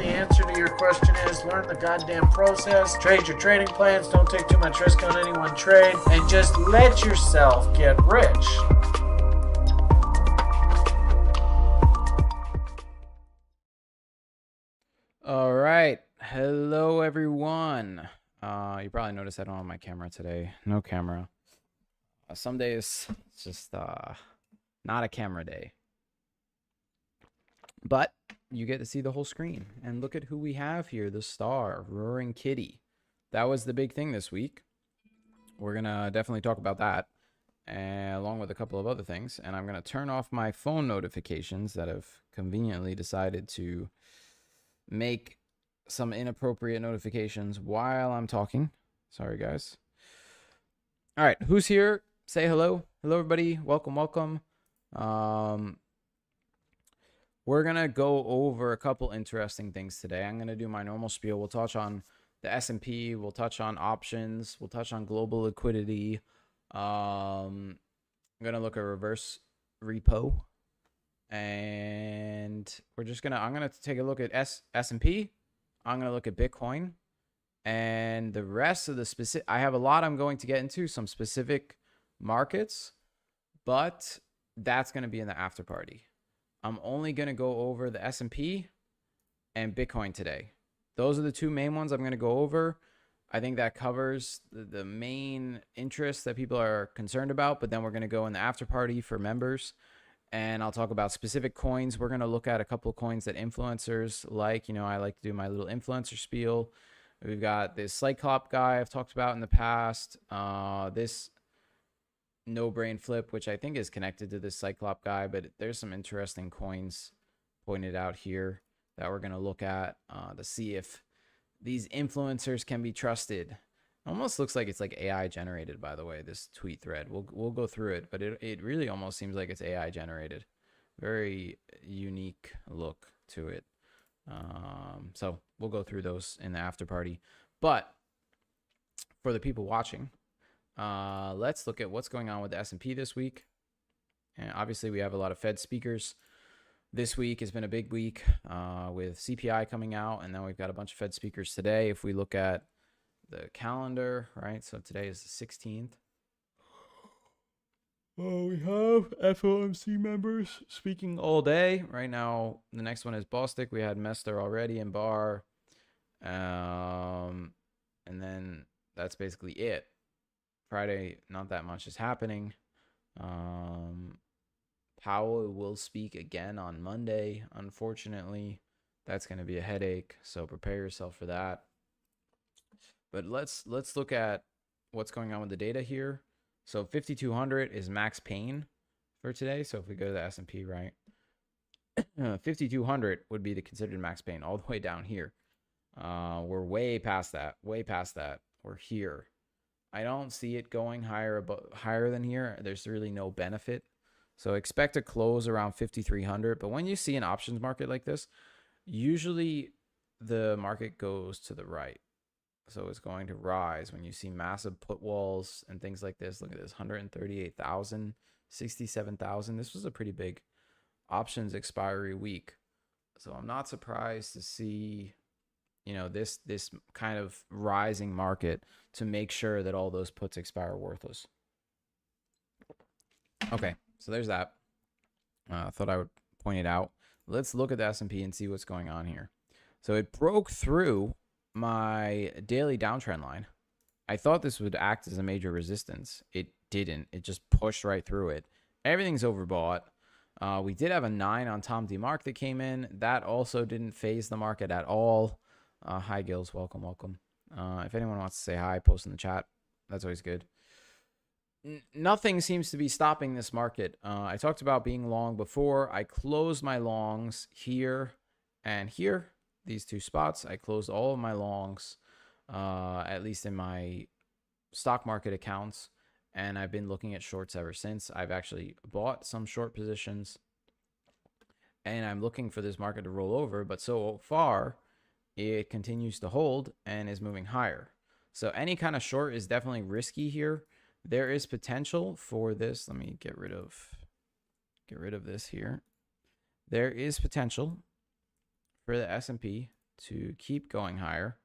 the answer to your question is learn the goddamn process, trade your trading plans, don't take too much risk on any one trade, and just let yourself get rich. All right. Hello, everyone. You probably noticed I don't have my camera today. No camera. Some days it's just not a camera day. But you get to see the whole screen. And look at who we have here. The star, Roaring Kitty. That was the big thing this week. We're going to definitely talk about that, along with a couple of other things. And I'm going to turn off my phone notifications that have conveniently decided to make some inappropriate notifications while I'm talking. Sorry, guys. All right, who's here? Say hello. Hello, everybody. Welcome, welcome. We're going to go over a couple interesting things today. I'm going to do my normal spiel. We'll touch on the S&P. We'll touch on options. We'll touch on global liquidity. I'm going to look at reverse repo. And I'm going to take a look at S&P. I'm going to look at Bitcoin. And the rest of the specific, I have a lot I'm going to get into, some specific markets, but that's going to be in the after party. I'm only going to go over the S&P and Bitcoin today. Those are the two main ones I'm going to go over. I think that covers the main interests that people are concerned about, but then we're going to go in the after party for members. And I'll talk about specific coins. We're going to look at a couple of coins that influencers like. You know, I like to do my little influencer spiel. We've got this Cyclop guy I've talked about in the past. This No Brain Flip, which I think is connected to this Cyclop guy. But there's some interesting coins pointed out here that we're going to look at to see if these influencers can be trusted. Almost looks like it's like AI generated, by the way, this tweet thread. We'll go through it, but it really almost seems like it's AI generated. Very unique look to it. So we'll go through those in the after party. But for the people watching, let's look at what's going on with the S&P this week. And obviously we have a lot of Fed speakers. This week has been a big week with CPI coming out, and then we've got a bunch of Fed speakers today. If we look at the calendar, right? So today is the 16th. Oh, we have FOMC members speaking all day. Right now, the next one is Bostic. We had Mester already and Barr. And then that's basically it. Friday, not that much is happening. Powell will speak again on Monday. Unfortunately, that's going to be a headache. So prepare yourself for that. But let's look at what's going on with the data here. So 5,200 is max pain for today. So if we go to the S&P, right, 5,200 would be the considered max pain all the way down here. We're way past that. Way past that. We're here. I don't see it going higher than here. There's really no benefit. So expect to close around 5,300. But when you see an options market like this, usually the market goes to the right. So it's going to rise when you see massive put walls and things like this. Look at this, 138,000, 67,000. This was a pretty big options expiry week. So I'm not surprised to see, you know, this kind of rising market to make sure that all those puts expire worthless. Okay, so there's that. I thought I would point it out. Let's look at the S&P and see what's going on here. So it broke through my daily downtrend line. I thought this would act as a major resistance. It didn't. It just pushed right through it. Everything's overbought. We did have a 9 on Tom DeMark that came in. That also didn't phase the market at all. Hi, Gills. Welcome, welcome. If anyone wants to say hi, post in the chat. That's always good. Nothing seems to be stopping this market. I talked about being long before. I closed my longs here and here. These two spots, I closed all of my longs, at least in my stock market accounts, and I've been looking at shorts ever since. I've actually bought some short positions, and I'm looking for this market to roll over, but so far it continues to hold and is moving higher. So any kind of short is definitely risky here. There is potential for this. Let me get rid of this here. There is potential for the S&P to keep going higher.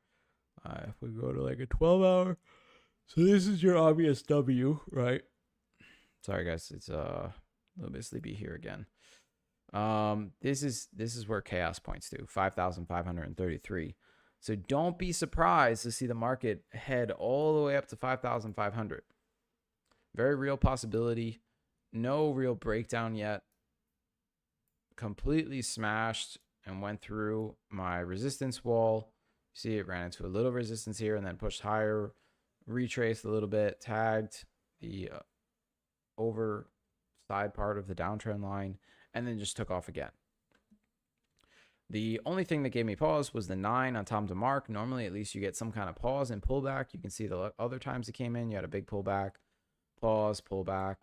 If we go to like a 12-hour, so this is your obvious W, right? Sorry guys, it's a little bit sleepy here again. This is where chaos points to 5,533. So don't be surprised to see the market head all the way up to 5,500. Very real possibility. No real breakdown yet. Completely smashed and went through my resistance wall. You see it ran into a little resistance here and then pushed higher, retraced a little bit, tagged the over side part of the downtrend line, and then just took off again. The only thing that gave me pause was the 9 on time to mark. Normally, at least you get some kind of pause and pullback. You can see the other times it came in, you had a big pullback, pause, pullback,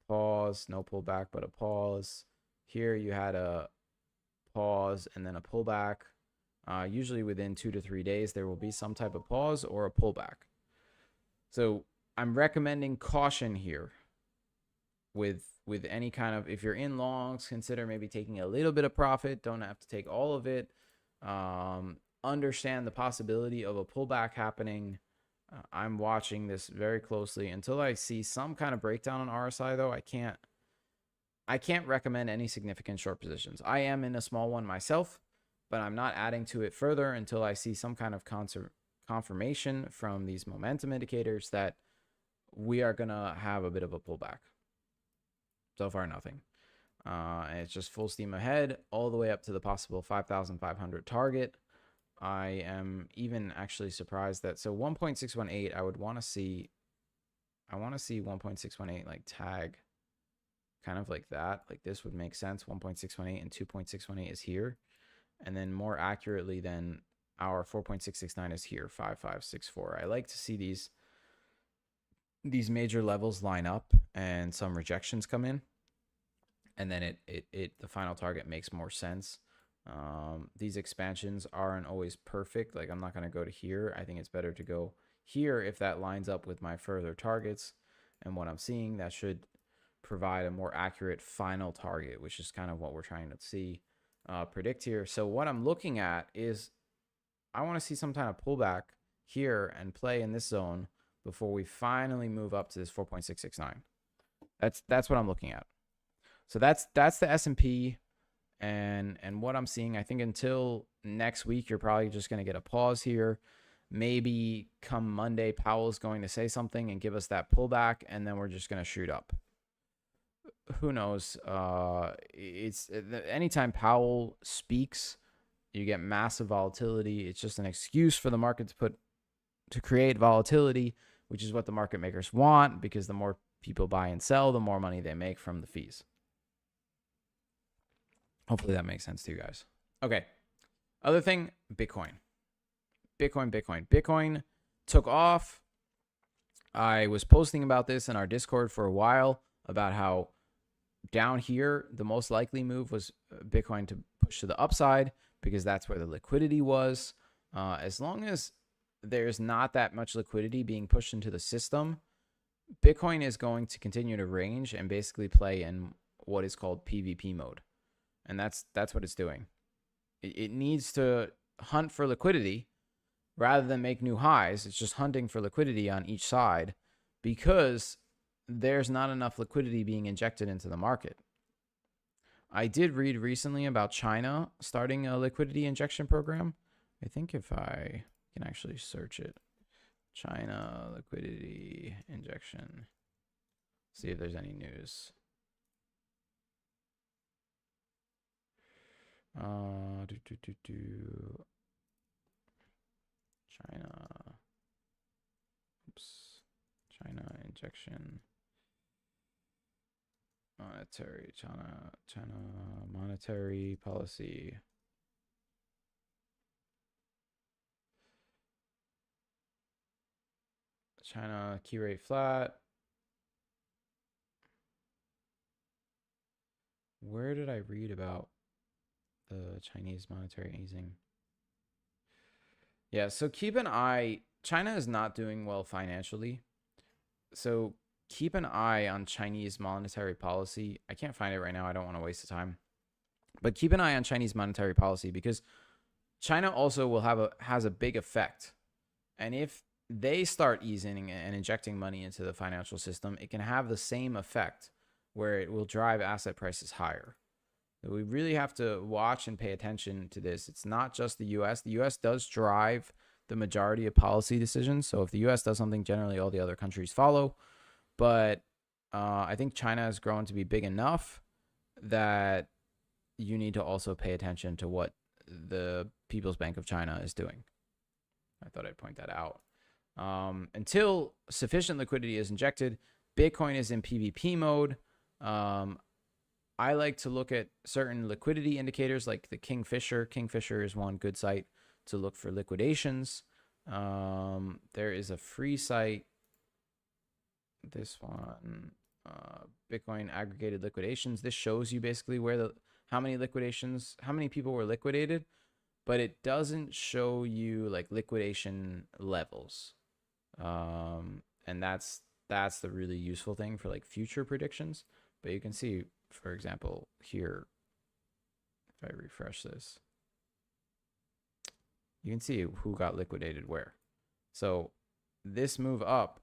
pause, no pullback, but a pause. Here you had a pause and then a pullback. Usually within 2 to 3 days, there will be some type of pause or a pullback. So I'm recommending caution here with any kind of, if you're in longs, consider maybe taking a little bit of profit. Don't have to take all of it. Understand the possibility of a pullback happening. I'm watching this very closely until I see some kind of breakdown on RSI, though. I can't recommend any significant short positions. I am in a small one myself, but I'm not adding to it further until I see some kind of confirmation from these momentum indicators that we are going to have a bit of a pullback. So far, nothing. And it's just full steam ahead all the way up to the possible 5,500 target. I am even actually surprised that, so 1.618, I want to see 1.618 like tag kind of like that. Like this would make sense. 1.618 and 2.618 is here. And then more accurately than our 4.669 is here, 5.564. I like to see these major levels line up and some rejections come in. And then the final target makes more sense. These expansions aren't always perfect. Like I'm not going to go to here. I think it's better to go here if that lines up with my further targets and what I'm seeing. That should provide a more accurate final target, which is kind of what we're trying to see, predict here. So what I'm looking at is I want to see some kind of pullback here and play in this zone before we finally move up to this 4.669. That's what I'm looking at. So that's the S&P and what I'm seeing. I think until next week, you're probably just going to get a pause here. Maybe come Monday, Powell's going to say something and give us that pullback, and then we're just going to shoot up. Who knows? It's anytime Powell speaks, you get massive volatility. It's just an excuse for the market to create volatility, which is what the market makers want, because the more people buy and sell, the more money they make from the fees. Hopefully that makes sense to you guys. Okay. Other thing, Bitcoin. Bitcoin took off. I was posting about this in our Discord for a while about how down here, the most likely move was Bitcoin to push to the upside because that's where the liquidity was. As long as there's not that much liquidity being pushed into the system, Bitcoin is going to continue to range and basically play in what is called PvP mode. And that's what it's doing. It needs to hunt for liquidity rather than make new highs. It's just hunting for liquidity on each side because there's not enough liquidity being injected into the market. I did read recently about China starting a liquidity injection program. I think if I can actually search it, China liquidity injection, see if there's any news. China injection. China monetary policy. China key rate flat. Where did I read about the Chinese monetary easing? Yeah, so keep an eye. China is not doing well financially. So keep an eye on Chinese monetary policy. I can't find it right now. I don't want to waste the time. But keep an eye on Chinese monetary policy because China also will has a big effect. And if they start easing and injecting money into the financial system, it can have the same effect where it will drive asset prices higher. So we really have to watch and pay attention to this. It's not just the US. The US does drive the majority of policy decisions. So if the US does something, generally all the other countries follow. But I think China has grown to be big enough that you need to also pay attention to what the People's Bank of China is doing. I thought I'd point that out. Until sufficient liquidity is injected, Bitcoin is in PvP mode. I like to look at certain liquidity indicators like the Kingfisher. Kingfisher is one good site to look for liquidations. There is a free site. This one, Bitcoin aggregated liquidations. This shows you basically how many liquidations, how many people were liquidated, but it doesn't show you like liquidation levels. And that's the really useful thing for like future predictions. But you can see, for example, here, if I refresh this, you can see who got liquidated where. So this move up,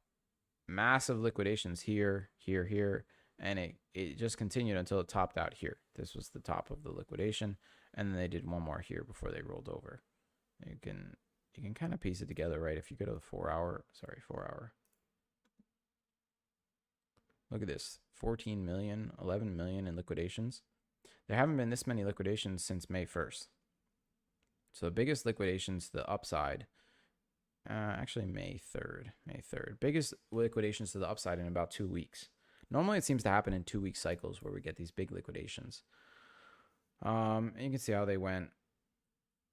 massive liquidations here, here, here, and it just continued until it topped out here. This was the top of the liquidation, and then they did one more here before they rolled over. You can kind of piece it together, right? If you go to the 4 hour. Look at this, 14 million, 11 million in liquidations. There haven't been this many liquidations since May 1st. So the biggest liquidations to the upside, actually May 3rd. Biggest liquidations to the upside in about 2 weeks. Normally it seems to happen in 2 week cycles where we get these big liquidations. And you can see how they went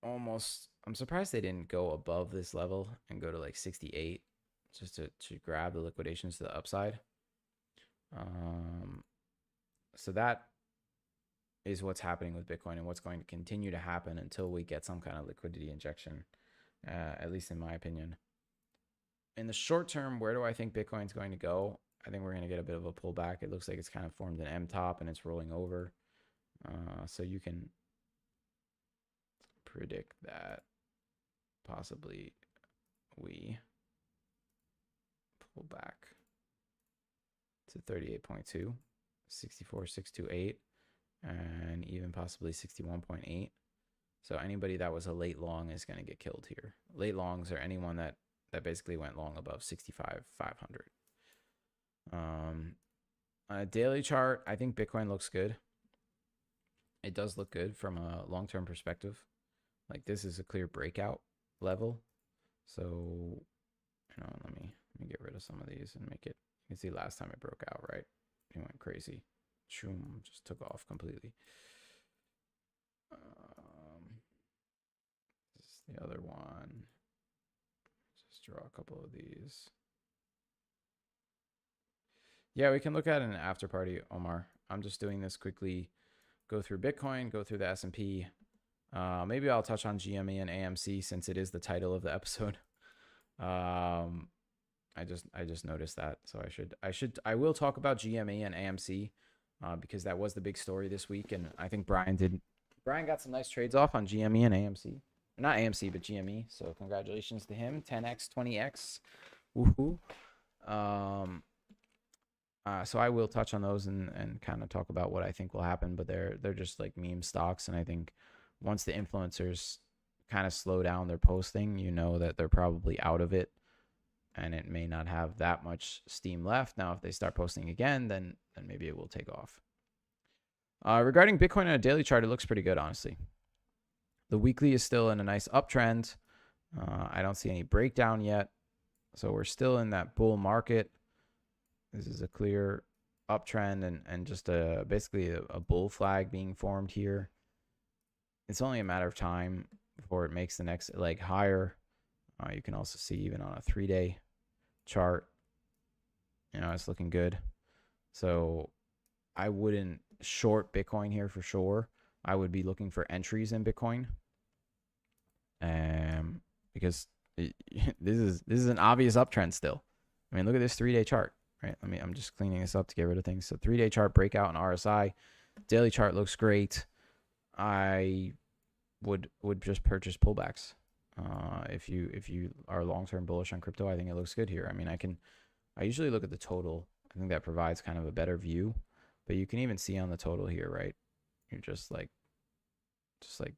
almost, I'm surprised they didn't go above this level and go to like 68 just to grab the liquidations to the upside. So that is what's happening with Bitcoin and what's going to continue to happen until we get some kind of liquidity injection, at least in my opinion. In the short term, where do I think Bitcoin's going to go? I think we're going to get a bit of a pullback. It looks like it's kind of formed an M top and it's rolling over. So you can predict that possibly we pull back to 38.2, 64,628, and even possibly 61.8. So anybody that was a late long is going to get killed here. Late longs are anyone that basically went long above 65,500. On a daily chart, I think Bitcoin looks good. It does look good from a long-term perspective. Like this is a clear breakout level. So, let me get rid of some of these and make it. You can see last time it broke out, right? It went crazy. Shoom, just took off completely. This is the other one. Just draw a couple of these. Yeah, we can look at an after party, Omar. I'm just doing this quickly. Go through Bitcoin, go through the S&P. Maybe I'll touch on GME and AMC since it is the title of the episode. I just noticed that, so I will talk about GME and AMC because that was the big story this week, and I think Brian got some nice trades off on GME and AMC, not AMC but GME. So congratulations to him, 10x, 20x, woohoo. So I will touch on those and kind of talk about what I think will happen, but they're just like meme stocks, and I think once the influencers kind of slow down their posting, you know that they're probably out of it. And it may not have that much steam left. Now, if they start posting again, then maybe it will take off. Regarding Bitcoin on a daily chart, it looks pretty good, honestly. The weekly is still in a nice uptrend. I don't see any breakdown yet. So we're still in that bull market. This is a clear uptrend and just basically a bull flag being formed here. It's only a matter of time before it makes the next leg higher. You can also see even on a 3-day chart, it's looking good. So I wouldn't short Bitcoin here for sure. I would be looking for entries in Bitcoin, because this is an obvious uptrend still. I mean, look at this 3-day chart, right? I'm just cleaning this up to get rid of things. So 3-day chart breakout in RSI, daily chart looks great. I would just purchase pullbacks. If you are long-term bullish on crypto, I think it looks good here. I mean, I usually look at the total. I think that provides kind of a better view, but you can even see on the total here, right? You're just like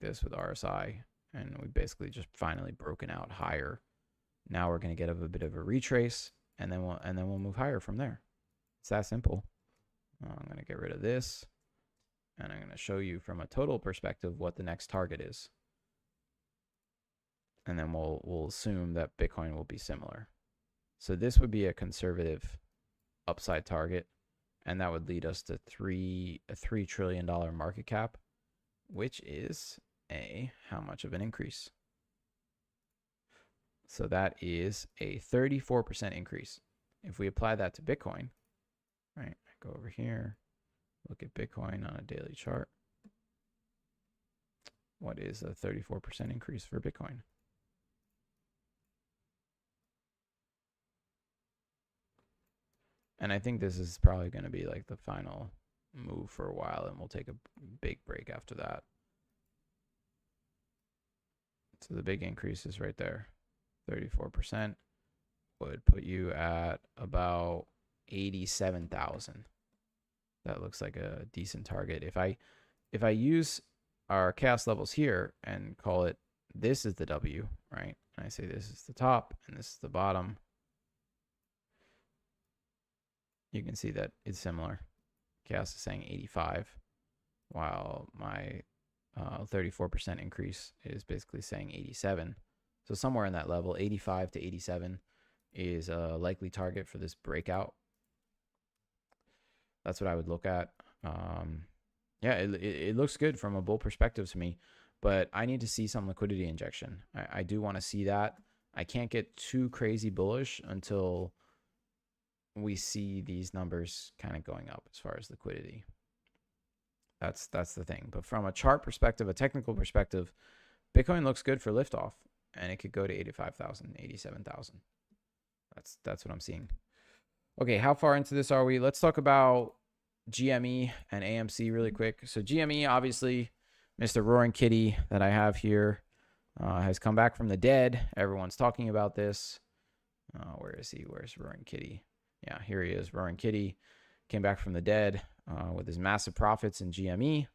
this with RSI, and we basically just finally broken out higher. Now we're going to get a bit of a retrace, and then we'll move higher from there. It's that simple. I'm going to get rid of this, and I'm going to show you from a total perspective what the next target is. And then we'll assume that Bitcoin will be similar. So this would be a conservative upside target, and that would lead us to a $3 trillion market cap, which is how much of an increase? So that is a 34% increase. If we apply that to Bitcoin, right? Go over here, look at Bitcoin on a daily chart. What is a 34% increase for Bitcoin? And I think this is probably going to be like the final move for a while, and we'll take a big break after that. So the big increase is right there. 34% would put you at about 87,000. That looks like a decent target. If I use our chaos levels here and call it, this is the W, right? And I say this is the top and this is the bottom. You can see that it's similar. Chaos is saying 85, while my 34% increase is basically saying 87. So somewhere in that level, 85 to 87 is a likely target for this breakout. That's what I would look at. Yeah, it looks good from a bull perspective to me, but I need to see some liquidity injection. I do want to see that. I can't get too crazy bullish until we see these numbers kind of going up as far as liquidity. That's the thing. But from a chart perspective, a technical perspective, Bitcoin looks good for liftoff, and it could go to 85,000, 87,000. That's what I'm seeing. Okay, how far into this are we? Let's talk about GME and AMC really quick. So GME, obviously, Mr. Roaring Kitty that I have here has come back from the dead. Everyone's talking about this. Where is he? Where's Roaring Kitty? Yeah, here he is. Roaring Kitty came back from the dead with his massive profits in GME.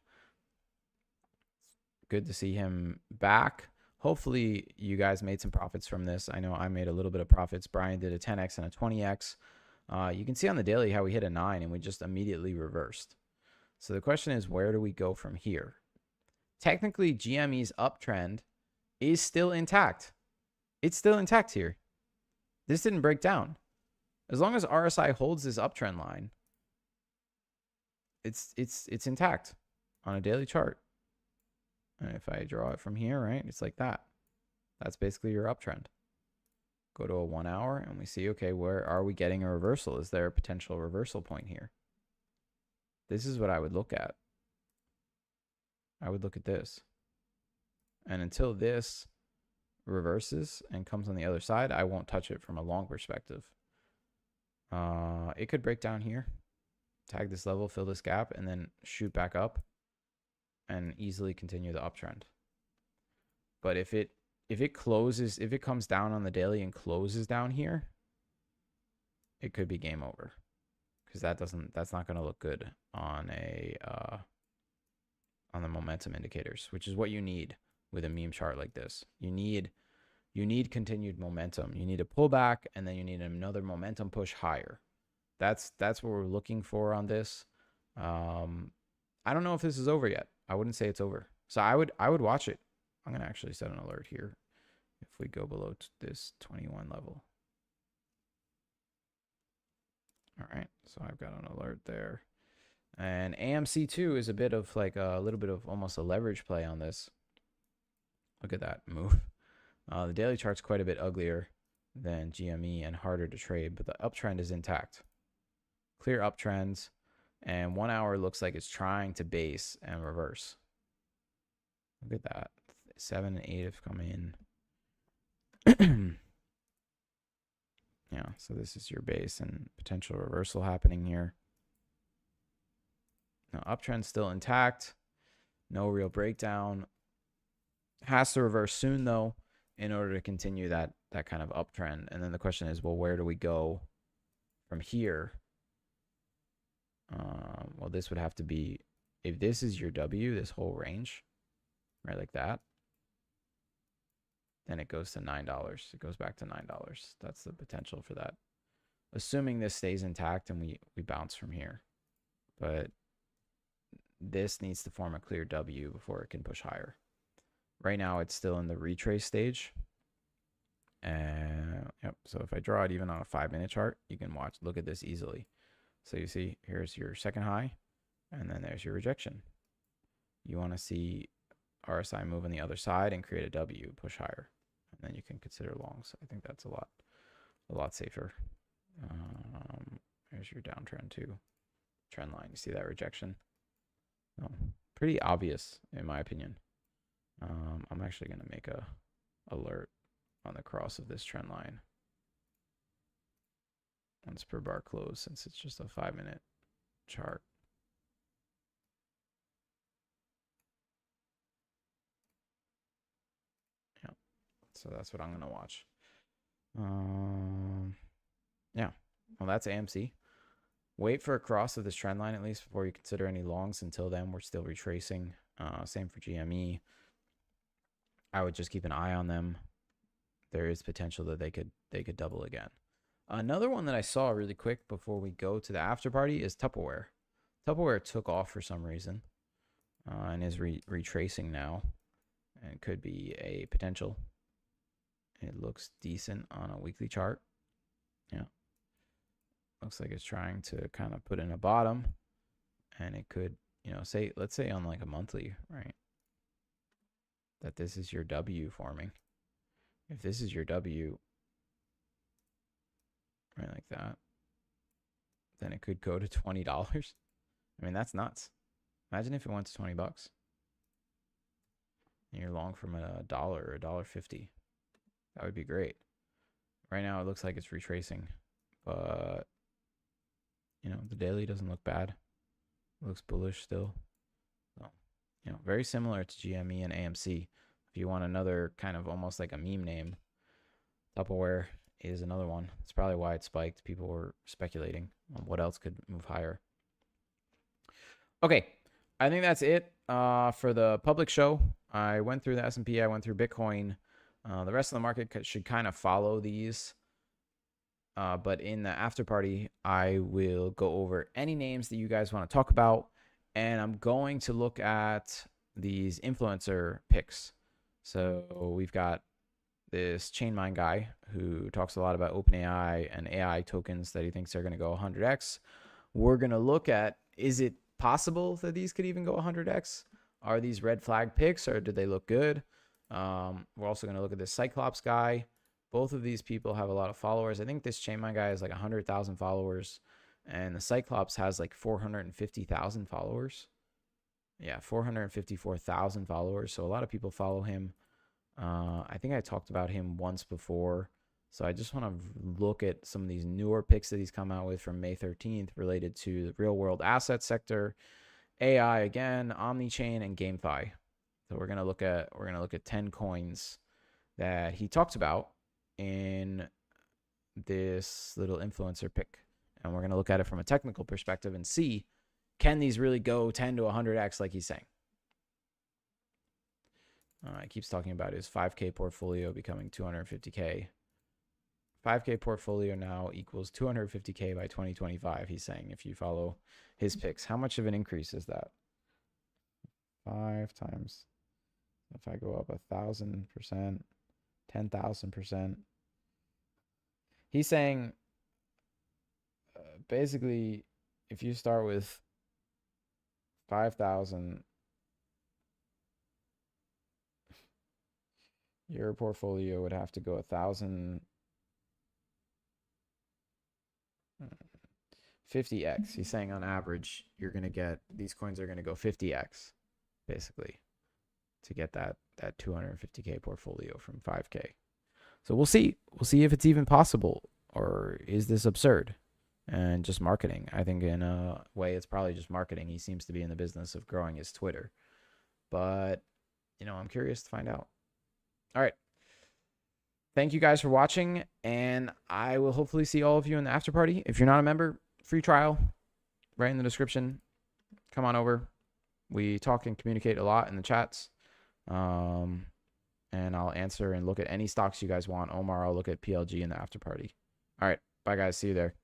Good to see him back. Hopefully you guys made some profits from this. I know I made a little bit of profits. Brian did a 10x and a 20x. You can see on the daily how we hit a 9 and we just immediately reversed. So the question is, where do we go from here? Technically, GME's uptrend is still intact. It's still intact here. This didn't break down. As long as RSI holds this uptrend line, it's intact on a daily chart. And if I draw it from here, right, it's like that. That's basically your uptrend. Go to a 1 hour and we see, okay, where are we getting a reversal? Is there a potential reversal point here? This is what I would look at. I would look at this. And until this reverses and comes on the other side, I won't touch it from a long perspective. It could break down here, tag this level, fill this gap, and then shoot back up and easily continue the uptrend. But if it closes, if it comes down on the daily and closes down here, it could be game over, because that's not going to look good on the momentum indicators, which is what you need with a meme chart like this. You need continued momentum. You need a pullback, and then you need another momentum push higher. That's what we're looking for on this. I don't know if this is over yet. I wouldn't say it's over. So I would watch it. I'm gonna actually set an alert here if we go below this 21 level. All right, so I've got an alert there. And AMC2 is a bit of like a little bit of almost a leverage play on this. Look at that move. The daily chart's quite a bit uglier than GME and harder to trade, but the uptrend is intact. Clear uptrends, and 1 hour looks like it's trying to base and reverse. Look at that. 7 and 8 have come in. Yeah, so this is your base and potential reversal happening here. Now, uptrend still intact. No real breakdown. Has to reverse soon though in order to continue that kind of uptrend. And then the question is, well, where do we go from here? Well, this would have to be, if this is your W, this whole range, right, like that, then it goes to $9. It goes back to $9. That's the potential for that, assuming this stays intact and we bounce from here. But this needs to form a clear W before it can push higher. Right now, it's still in the retrace stage. And yep, so if I draw it even on a 5-minute chart, you can look at this easily. So you see, here's your second high, and then there's your rejection. You want to see RSI move on the other side and create a W, push higher, and then you can consider longs. I think that's a lot safer. There's your downtrend too, trend line. You see that rejection? Oh, pretty obvious in my opinion. I'm actually going to make a alert on the cross of this trend line once per bar close, since it's just a 5-minute chart. Yeah, so that's what I'm going to watch. Yeah, well, that's AMC. Wait for a cross of this trend line at least before you consider any longs. Until then, we're still retracing. Same for GME. I would just keep an eye on them. There is potential that they could double again. Another one that I saw really quick before we go to the after party is Tupperware. Tupperware took off for some reason and is retracing now, and could be a potential. It looks decent on a weekly chart. Yeah, looks like it's trying to kind of put in a bottom, and it could, you know, let's say on like a monthly, right, that this is your W forming. If this is your W, right, like that, then it could go to $20. I mean, that's nuts. Imagine if it went to $20 and you're long from $1 or $1.50. That would be great. Right now, it looks like it's retracing, but you know, the daily doesn't look bad. It looks bullish still. So, you know, very similar to GME and AMC. If you want another kind of almost like a meme name, Tupperware is another one. That's probably why it spiked. People were speculating on what else could move higher. Okay, I think that's it for the public show. I went through the S&P. I went through Bitcoin. The rest of the market should kind of follow these. But in the after party, I will go over any names that you guys want to talk about. And I'm going to look at these influencer picks. So we've got this Chainmine guy who talks a lot about OpenAI and AI tokens that he thinks they're going to go 100x. We're going to look at, is it possible that these could even go 100x? Are these red flag picks, or do they look good? We're also going to look at this Cyclops guy. Both of these people have a lot of followers. I think this Chainmine guy has like 100,000 followers, and the Cyclops has like 450,000 followers. Yeah, 454,000 followers. So a lot of people follow him. I think I talked about him once before. So I just want to look at some of these newer picks that he's come out with from May 13th related to the real world asset sector, AI again, Omnichain, and GameFi. So we're gonna look at 10 coins that he talked about in this little influencer pick, and we're gonna look at it from a technical perspective and see, can these really go 10 to 100x like he's saying? He keeps talking about his 5K portfolio becoming 250K. 5K portfolio now equals 250K by 2025. He's saying, if you follow his picks, how much of an increase is that? 5 times. If I go up 1,000%, 10,000%. He's saying, basically, if you start with 5,000, your portfolio would have to go 1,000. 50x. He's saying on average, you're going to get, these coins are going to go 50x, basically, to get that 250K portfolio from 5K. So we'll see. We'll see if it's even possible, or is this absurd and just marketing? I think in a way, it's probably just marketing. He seems to be in the business of growing his Twitter. But I'm curious to find out. All right. Thank you guys for watching, and I will hopefully see all of you in the after party. If you're not a member, free trial right in the description. Come on over. We talk and communicate a lot in the chats. And I'll answer and look at any stocks you guys want. Omar, I'll look at PLG in the after party. All right. Bye, guys. See you there.